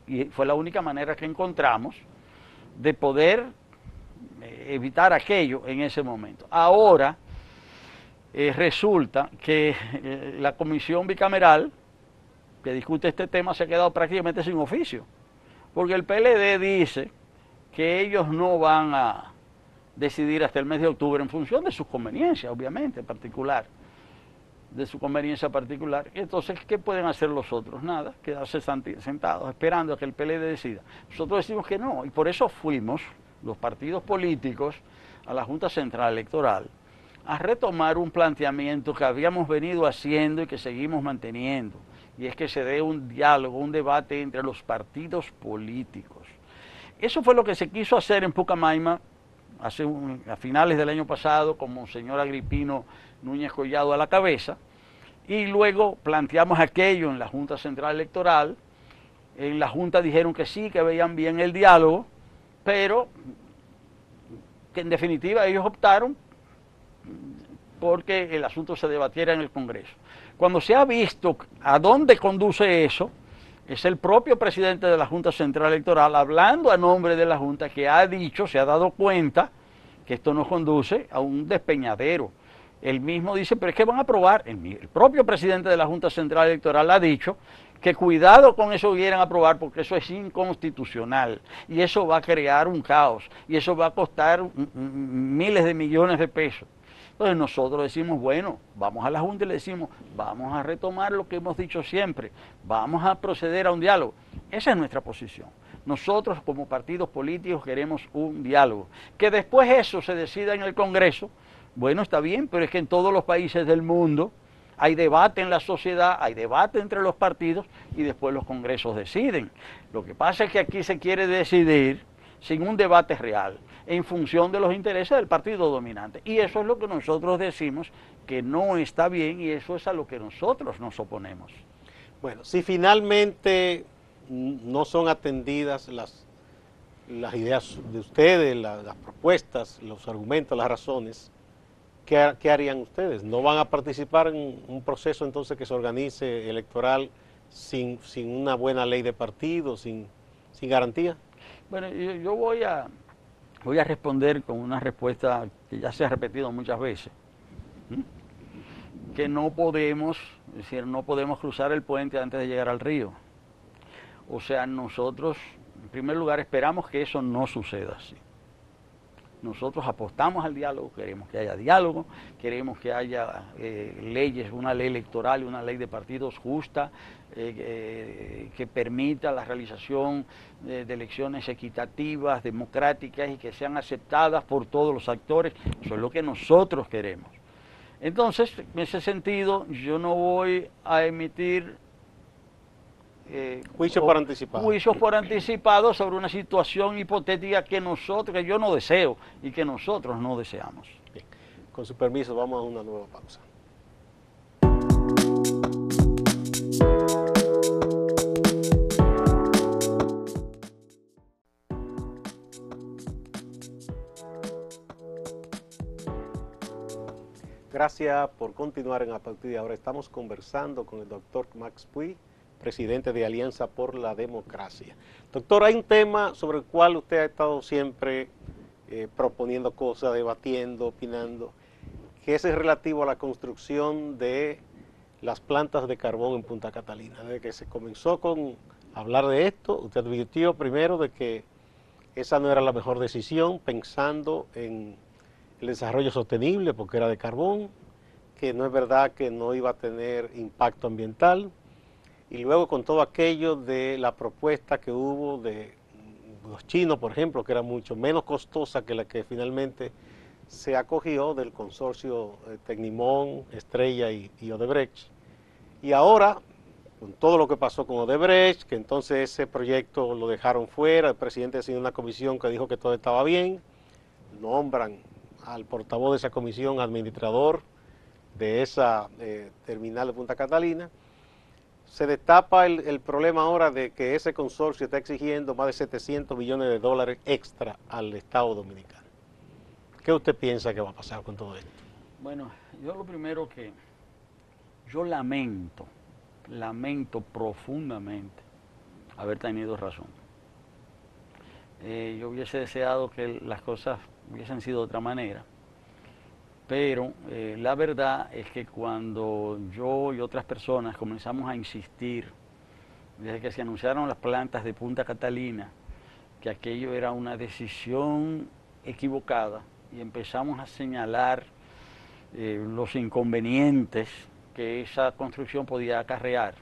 y fue la única manera que encontramos de poder evitar aquello en ese momento. Ahora resulta que la comisión bicameral que discute este tema se ha quedado prácticamente sin oficio, porque el PLD dice que ellos no van decidir hasta el mes de octubre en función de sus conveniencias, obviamente, particular, de su conveniencia particular. Entonces, ¿qué pueden hacer los otros? Nada, quedarse sentados esperando a que el PLD decida. Nosotros decimos que no, y por eso fuimos, los partidos políticos, a la Junta Central Electoral, a retomar un planteamiento que habíamos venido haciendo y que seguimos manteniendo, y es que se dé un diálogo, un debate entre los partidos políticos. Eso fue lo que se quiso hacer en Pucamaima a finales del año pasado, con Monseñor Agripino Núñez Collado a la cabeza, y luego planteamos aquello en la Junta Central Electoral. En la Junta dijeron que sí, que veían bien el diálogo, pero que en definitiva ellos optaron porque el asunto se debatiera en el Congreso. Cuando se ha visto a dónde conduce eso, es el propio presidente de la Junta Central Electoral, hablando a nombre de la Junta, que ha dicho, se ha dado cuenta que esto nos conduce a un despeñadero. Él mismo dice, pero es que van a aprobar, el propio presidente de la Junta Central Electoral ha dicho que cuidado con eso que quieran aprobar, porque eso es inconstitucional y eso va a crear un caos y eso va a costar miles de millones de pesos. Entonces nosotros decimos, bueno, vamos a la Junta y le decimos, vamos a retomar lo que hemos dicho siempre, vamos a proceder a un diálogo. Esa es nuestra posición. Nosotros como partidos políticos queremos un diálogo. Que después eso se decida en el Congreso, bueno, está bien, pero es que en todos los países del mundo hay debate en la sociedad, hay debate entre los partidos y después los congresos deciden. Lo que pasa es que aquí se quiere decidir sin un debate real, en función de los intereses del partido dominante. Y eso es lo que nosotros decimos que no está bien y eso es a lo que nosotros nos oponemos. Bueno, si finalmente no son atendidas las ideas de ustedes, las propuestas, los argumentos, las razones, ¿qué harían ustedes? ¿No van a participar en un proceso entonces que se organice electoral sin una buena ley de partido, sin garantía? Bueno, yo voy a responder con una respuesta que ya se ha repetido muchas veces, que no podemos, es decir, no podemos cruzar el puente antes de llegar al río. O sea, nosotros, en primer lugar, esperamos que eso no suceda así. Nosotros apostamos al diálogo, queremos que haya diálogo, queremos que haya leyes, una ley electoral y una ley de partidos justa, que permita la realización de elecciones equitativas, democráticas y que sean aceptadas por todos los actores. Eso es lo que nosotros queremos. Entonces, en ese sentido, yo no voy a emitir juicios por anticipado. Juicios por anticipado sobre una situación hipotética que yo no deseo y que nosotros no deseamos. Bien. Con su permiso, vamos a una nueva pausa. Gracias por continuar en A Partir de Ahora. Estamos conversando con el doctor Max Puy, presidente de Alianza por la Democracia. Doctor, hay un tema sobre el cual usted ha estado siempre proponiendo cosas, debatiendo, opinando, que es relativo a la construcción de las plantas de carbón en Punta Catalina. Desde que se comenzó con hablar de esto, usted advirtió primero de que esa no era la mejor decisión, pensando en el desarrollo sostenible, porque era de carbón, que no es verdad que no iba a tener impacto ambiental. Y luego con todo aquello de la propuesta que hubo de los chinos, por ejemplo, que era mucho menos costosa que la que finalmente se acogió del consorcio Tecnimont, Estrella y Odebrecht. Y ahora, con todo lo que pasó con Odebrecht, que entonces ese proyecto lo dejaron fuera, el presidente decidió una comisión que dijo que todo estaba bien, nombran al portavoz de esa comisión administrador de esa terminal de Punta Catalina. Se destapa el problema ahora de que ese consorcio está exigiendo más de 700 millones de dólares extra al Estado Dominicano. ¿Qué usted piensa que va a pasar con todo esto? Bueno, yo lo primero que yo lamento profundamente haber tenido razón. Yo hubiese deseado que las cosas hubiesen sido de otra manera. Pero la verdad es que cuando yo y otras personas comenzamos a insistir, desde que se anunciaron las plantas de Punta Catalina, que aquello era una decisión equivocada, y empezamos a señalar los inconvenientes que esa construcción podía acarrear.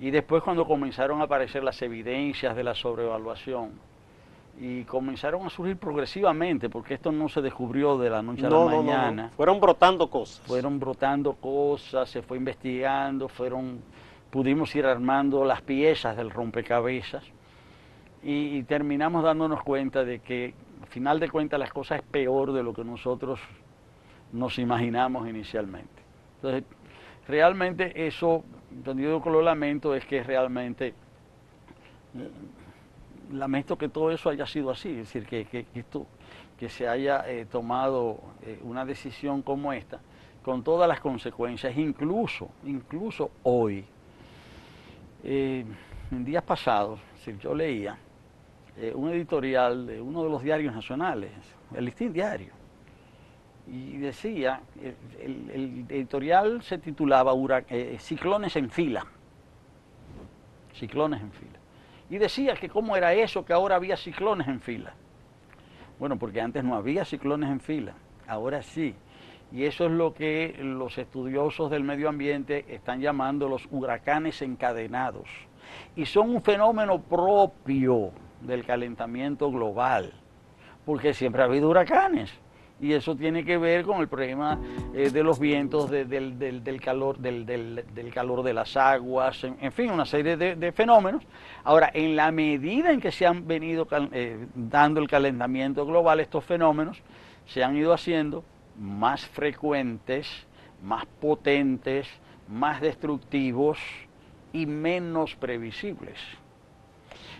Y después cuando comenzaron a aparecer las evidencias de la sobrevaluación y comenzaron a surgir progresivamente, porque esto no se descubrió de la noche a la mañana. No. Fueron brotando cosas. Fueron brotando cosas, se fue investigando, pudimos ir armando las piezas del rompecabezas y terminamos dándonos cuenta de que, al final de cuentas, las cosas es peor de lo que nosotros nos imaginamos inicialmente. Entonces, realmente eso, entendido con lo lamento, es que realmente lamento que todo eso haya sido así, es decir, que se haya tomado una decisión como esta, con todas las consecuencias, incluso hoy. En días pasados, yo leía un editorial de uno de los diarios nacionales, el Listín Diario, y decía, el editorial se titulaba Ciclones en fila. Ciclones en fila. Y decía que cómo era eso, que ahora había ciclones en fila. Bueno, porque antes no había ciclones en fila, ahora sí. Y eso es lo que los estudiosos del medio ambiente están llamando los huracanes encadenados. Y son un fenómeno propio del calentamiento global, porque siempre ha habido huracanes. Y eso tiene que ver con el problema de los vientos, del calor de las aguas, en fin, una serie de fenómenos. Ahora, en la medida en que se han venido dando el calentamiento global, estos fenómenos se han ido haciendo más frecuentes, más potentes, más destructivos y menos previsibles.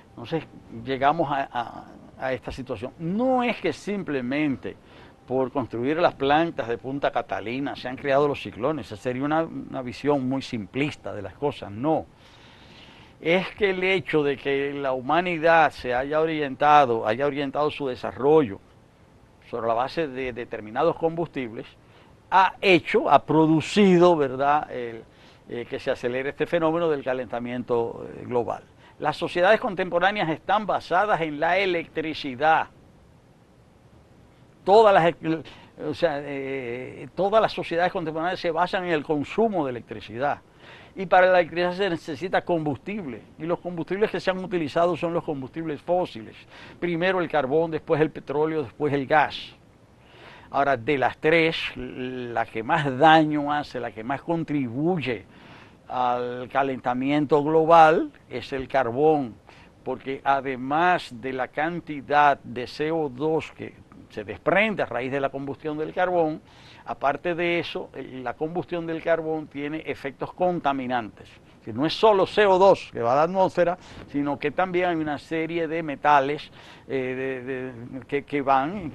Entonces, llegamos a esta situación. No es que simplemente por construir las plantas de Punta Catalina se han creado los ciclones, esa sería una visión muy simplista de las cosas, no. Es que el hecho de que la humanidad se haya orientado su desarrollo sobre la base de determinados combustibles, ha producido, ¿verdad?, que se acelere este fenómeno del calentamiento global. Las sociedades contemporáneas están basadas en la electricidad. Todas las sociedades contemporáneas se basan en el consumo de electricidad. Y para la electricidad se necesita combustible. Y los combustibles que se han utilizado son los combustibles fósiles. Primero el carbón, después el petróleo, después el gas. Ahora, de las tres, la que más daño hace, la que más contribuye al calentamiento global es el carbón. Porque además de la cantidad de CO2 que se desprende a raíz de la combustión del carbón, aparte de eso, la combustión del carbón tiene efectos contaminantes. Que no es solo CO2 que va a la atmósfera, sino que también hay una serie de metales que van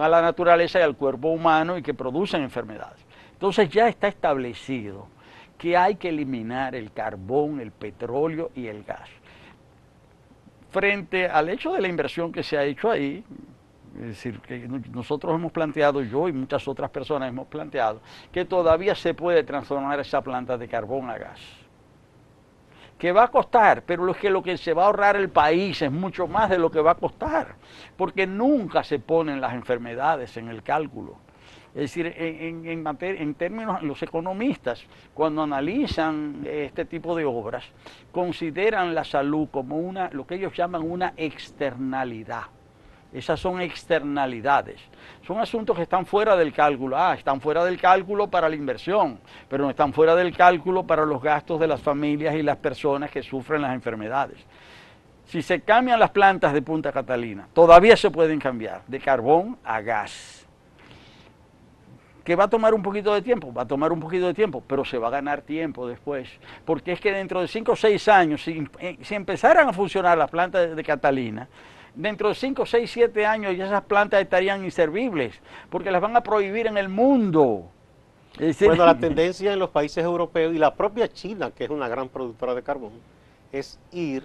a la naturaleza y al cuerpo humano y que producen enfermedades. Entonces ya está establecido que hay que eliminar el carbón, el petróleo y el gas. Frente al hecho de la inversión que se ha hecho ahí, es decir, que nosotros hemos planteado, yo y muchas otras personas hemos planteado, que todavía se puede transformar esa planta de carbón a gas. Que va a costar, pero lo que se va a ahorrar el país es mucho más de lo que va a costar, porque nunca se ponen las enfermedades en el cálculo. Es decir, en términos, los economistas, cuando analizan este tipo de obras, consideran la salud como lo que ellos llaman una externalidad. Esas son externalidades. Son asuntos que están fuera del cálculo. Están fuera del cálculo para la inversión, pero no están fuera del cálculo para los gastos de las familias y las personas que sufren las enfermedades. Si se cambian las plantas de Punta Catalina, todavía se pueden cambiar de carbón a gas. ¿Que va a tomar un poquito de tiempo? Va a tomar un poquito de tiempo, pero se va a ganar tiempo después. Porque es que dentro de 5 o 6 años, si empezaran a funcionar las plantas de Catalina, dentro de 5, 6, 7 años ya esas plantas estarían inservibles, porque las van a prohibir en el mundo. Es decir, bueno, la tendencia en los países europeos y la propia China, que es una gran productora de carbón, es ir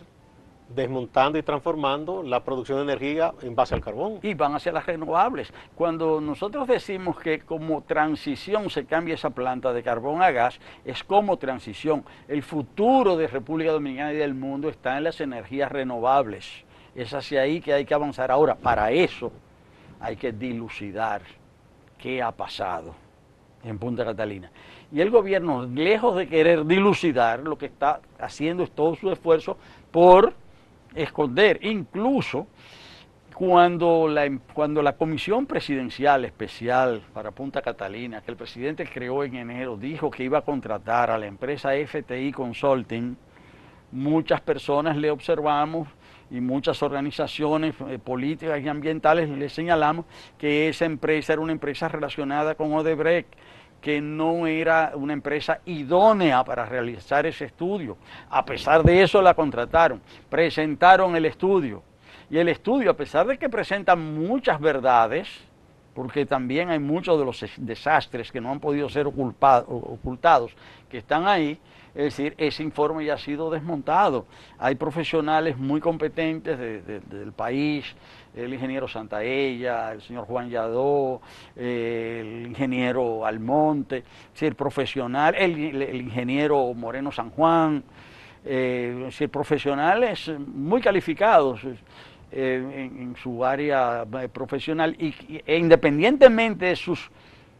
desmontando y transformando la producción de energía en base al carbón. Y van hacia las renovables. Cuando nosotros decimos que como transición se cambia esa planta de carbón a gas, es como transición. El futuro de República Dominicana y del mundo está en las energías renovables. Es hacia ahí que hay que avanzar. Ahora, para eso hay que dilucidar qué ha pasado en Punta Catalina. Y el gobierno, lejos de querer dilucidar, lo que está haciendo es todo su esfuerzo por esconder. Incluso cuando la Comisión Presidencial Especial para Punta Catalina, que el presidente creó en enero, dijo que iba a contratar a la empresa FTI Consulting, muchas personas le observamos y muchas organizaciones políticas y ambientales le señalamos que esa empresa era una empresa relacionada con Odebrecht, que no era una empresa idónea para realizar ese estudio. A pesar de eso la contrataron, presentaron el estudio. Y el estudio, a pesar de que presenta muchas verdades, porque también hay muchos de los desastres que no han podido ser ocultados, que están ahí, es decir, ese informe ya ha sido desmontado. Hay profesionales muy competentes del país, el ingeniero Santaella, el señor Juan Lladó, el ingeniero Almonte, es decir, profesional, el ingeniero Moreno San Juan, es decir, profesionales muy calificados en su área profesional e independientemente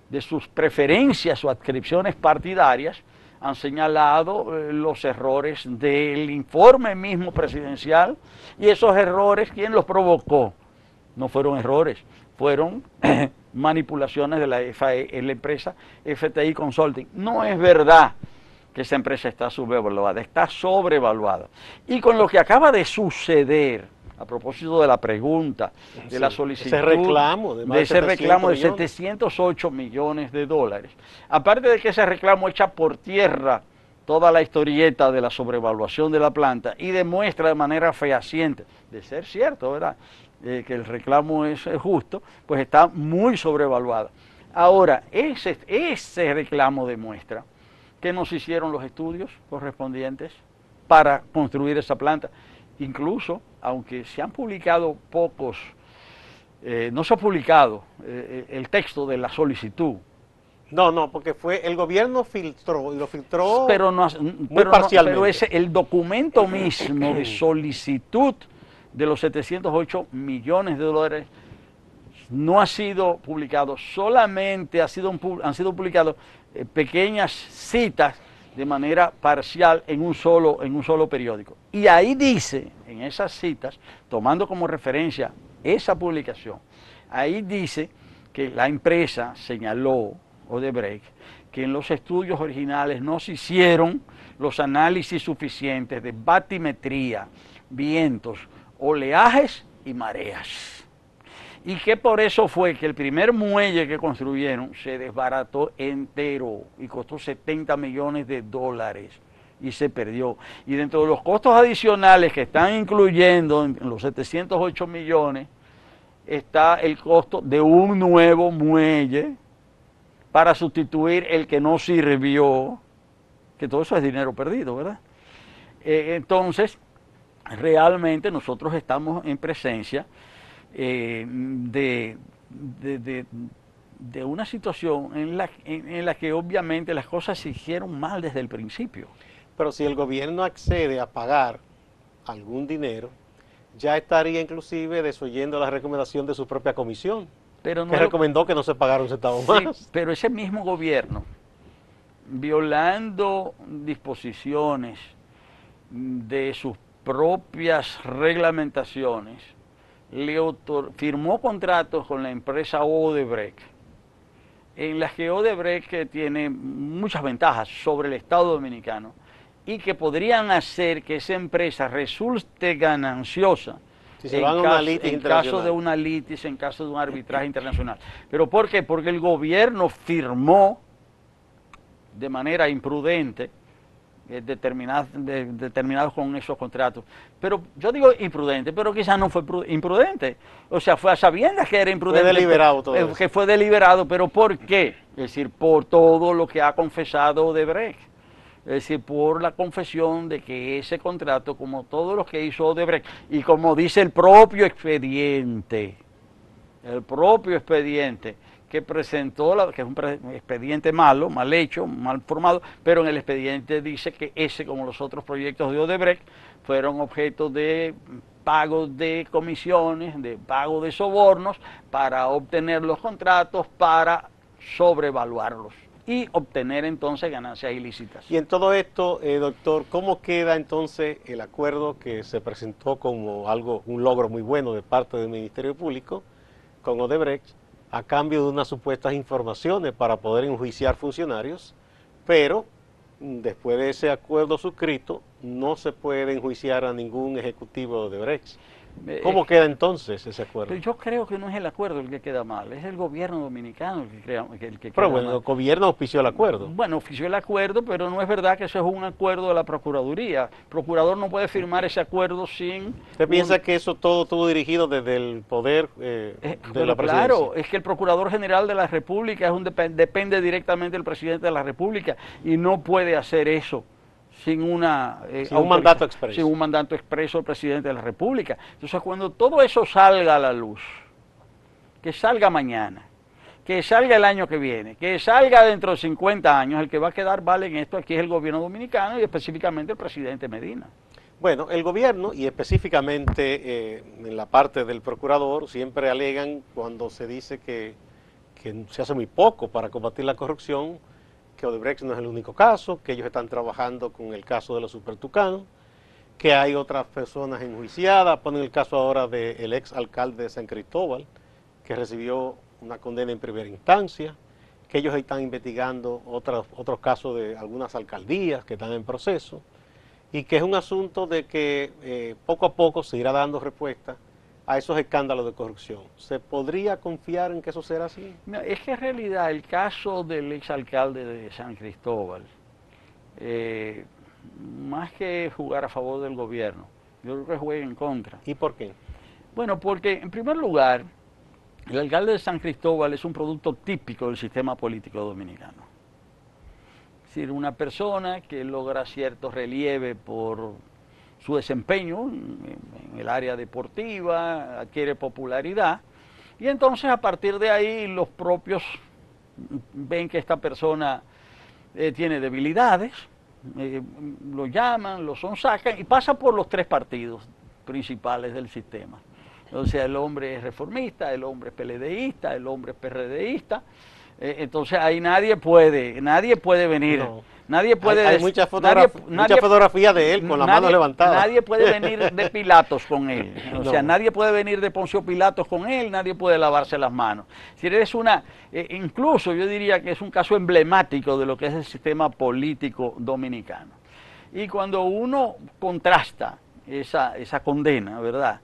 de sus preferencias o adscripciones partidarias, han señalado los errores del informe mismo presidencial, y esos errores, ¿quién los provocó? No fueron errores, fueron manipulaciones de la empresa FTI Consulting. No es verdad que esa empresa está subvaluada, está sobrevaluada. Y con lo que acaba de suceder, a propósito de la pregunta, de la solicitud, ese reclamo de 708 millones de dólares, aparte de que ese reclamo echa por tierra toda la historieta de la sobrevaluación de la planta y demuestra de manera fehaciente, de ser cierto, ¿verdad?, que el reclamo es justo, pues está muy sobrevaluada. Ahora, ese reclamo demuestra que no se hicieron los estudios correspondientes para construir esa planta. Incluso, aunque se han publicado pocos, no se ha publicado el texto de la solicitud. No, porque fue el gobierno filtró, y lo filtró muy parcialmente. Pero el documento mismo de solicitud de los 708 millones de dólares no ha sido publicado, solamente han sido publicados pequeñas citas de manera parcial en un solo periódico. Y ahí dice, en esas citas, tomando como referencia esa publicación, ahí dice que la empresa señaló, Odebrecht, que en los estudios originales no se hicieron los análisis suficientes de batimetría, vientos, oleajes y mareas. Y que por eso fue que el primer muelle que construyeron se desbarató entero y costó 70 millones de dólares y se perdió. Y dentro de los costos adicionales que están incluyendo en los 708 millones está el costo de un nuevo muelle para sustituir el que no sirvió, que todo eso es dinero perdido, ¿verdad? Entonces, realmente nosotros estamos en presencia de una situación en la que obviamente las cosas se hicieron mal desde el principio. Pero si el gobierno accede a pagar algún dinero, ya estaría inclusive desoyendo la recomendación de su propia comisión, pero no que recomendó que no se pagara un centavo más. Pero ese mismo gobierno, violando disposiciones de sus propias reglamentaciones, firmó contratos con la empresa Odebrecht, en las que Odebrecht tiene muchas ventajas sobre el Estado dominicano y que podrían hacer que esa empresa resulte gananciosa en caso de una litis, en caso de un arbitraje internacional. ¿Pero por qué? Porque el gobierno firmó de manera imprudente determinados con esos contratos. Pero yo digo imprudente, pero quizás no fue imprudente. O sea, fue a sabiendas que era imprudente. Fue deliberado todo eso. Que fue deliberado, pero ¿por qué? Es decir, por todo lo que ha confesado Odebrecht. Es decir, por la confesión de que ese contrato, como todos los que hizo Odebrecht, y como dice el propio expediente que presentó, que es un expediente malo, mal hecho, mal formado, pero en el expediente dice que ese, como los otros proyectos de Odebrecht, fueron objeto de pago de comisiones, de pago de sobornos para obtener los contratos, para sobrevaluarlos y obtener entonces ganancias ilícitas. Y en todo esto, doctor, ¿cómo queda entonces el acuerdo que se presentó como un logro muy bueno de parte del Ministerio Público con Odebrecht a cambio de unas supuestas informaciones para poder enjuiciar funcionarios, pero después de ese acuerdo suscrito no se puede enjuiciar a ningún ejecutivo de Odebrecht? ¿Cómo queda entonces ese acuerdo? Yo creo que no es el acuerdo el que queda mal, es el gobierno dominicano el que Pero queda bueno, mal. el gobierno auspició el acuerdo. Bueno, ofició el acuerdo, pero no es verdad que eso es un acuerdo de la Procuraduría. El procurador no puede firmar ese acuerdo sin... ¿Usted piensa que eso todo estuvo dirigido desde el poder de la presidencia? Claro, es que el Procurador General de la República depende directamente del presidente de la República y no puede hacer eso sin un mandato expreso. Sin un mandato expreso del presidente de la República. Entonces, cuando todo eso salga a la luz, que salga mañana, que salga el año que viene, que salga dentro de 50 años, el que va a quedar vale en esto aquí es el gobierno dominicano y específicamente el presidente Medina. Bueno, el gobierno y específicamente en la parte del procurador siempre alegan cuando se dice que se hace muy poco para combatir la corrupción, que Odebrecht no es el único caso, que ellos están trabajando con el caso de los supertucanos, que hay otras personas enjuiciadas, ponen el caso ahora del ex alcalde de San Cristóbal, que recibió una condena en primera instancia, que ellos están investigando otros casos de algunas alcaldías que están en proceso, y que es un asunto de que poco a poco se irá dando respuesta a esos escándalos de corrupción. ¿Se podría confiar en que eso será así? No, es que en realidad el caso del exalcalde de San Cristóbal, más que jugar a favor del gobierno, yo creo que juega en contra. ¿Y por qué? Bueno, porque en primer lugar, el alcalde de San Cristóbal es un producto típico del sistema político dominicano. Es decir, una persona que logra cierto relieve por su desempeño en el área deportiva, adquiere popularidad, y entonces a partir de ahí los propios ven que esta persona tiene debilidades, lo llaman, lo sonsacan y pasa por los tres partidos principales del sistema. O sea, el hombre es reformista, el hombre es PLDista, el hombre es PRDista. Entonces ahí nadie puede venir. No. Nadie puede. Hay muchas fotografías de él con la mano levantada. Nadie puede venir de Pilatos con él. O sea, nadie puede venir de Poncio Pilatos con él, nadie puede lavarse las manos. Si eres incluso yo diría que es un caso emblemático de lo que es el sistema político dominicano. Y cuando uno contrasta esa condena, ¿verdad?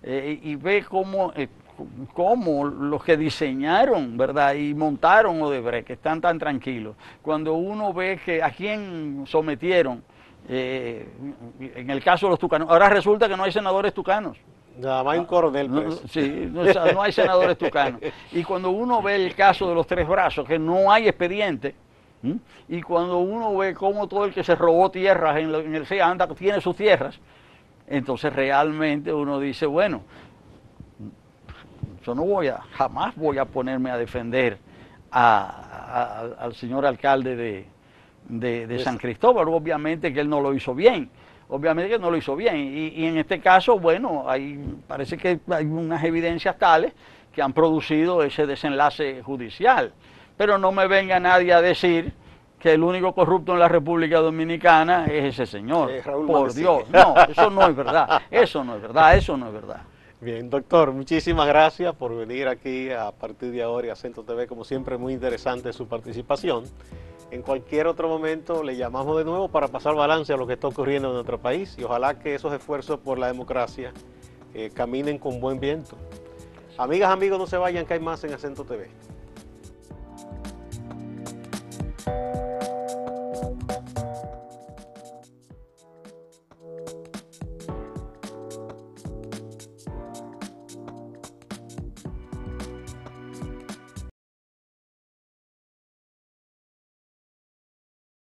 Y ve cómo los que diseñaron, ¿verdad? Y montaron Odebrecht, que están tan tranquilos. Cuando uno ve que a quién sometieron, en el caso de los tucanos, ahora resulta que no hay senadores tucanos. Nada más hay un coronel preso. Sí, no hay senadores tucanos. Y cuando uno ve el caso de los Tres Brazos, que no hay expediente, y cuando uno ve cómo todo el que se robó tierras en el CEA anda, tiene sus tierras, entonces realmente uno dice, bueno, yo jamás voy a ponerme a defender al señor alcalde de San Cristóbal. Obviamente que él no lo hizo bien, y en este caso, bueno, parece que hay unas evidencias tales que han producido ese desenlace judicial, pero no me venga nadie a decir que el único corrupto en la República Dominicana es ese señor. Por Dios, no, eso no es verdad, eso no es verdad. Bien, doctor, muchísimas gracias por venir aquí a partir de ahora y a Centro TV. Como siempre, muy interesante su participación. En cualquier otro momento le llamamos de nuevo para pasar balance a lo que está ocurriendo en nuestro país y ojalá que esos esfuerzos por la democracia caminen con buen viento. Amigas, amigos, no se vayan, que hay más en Acento TV.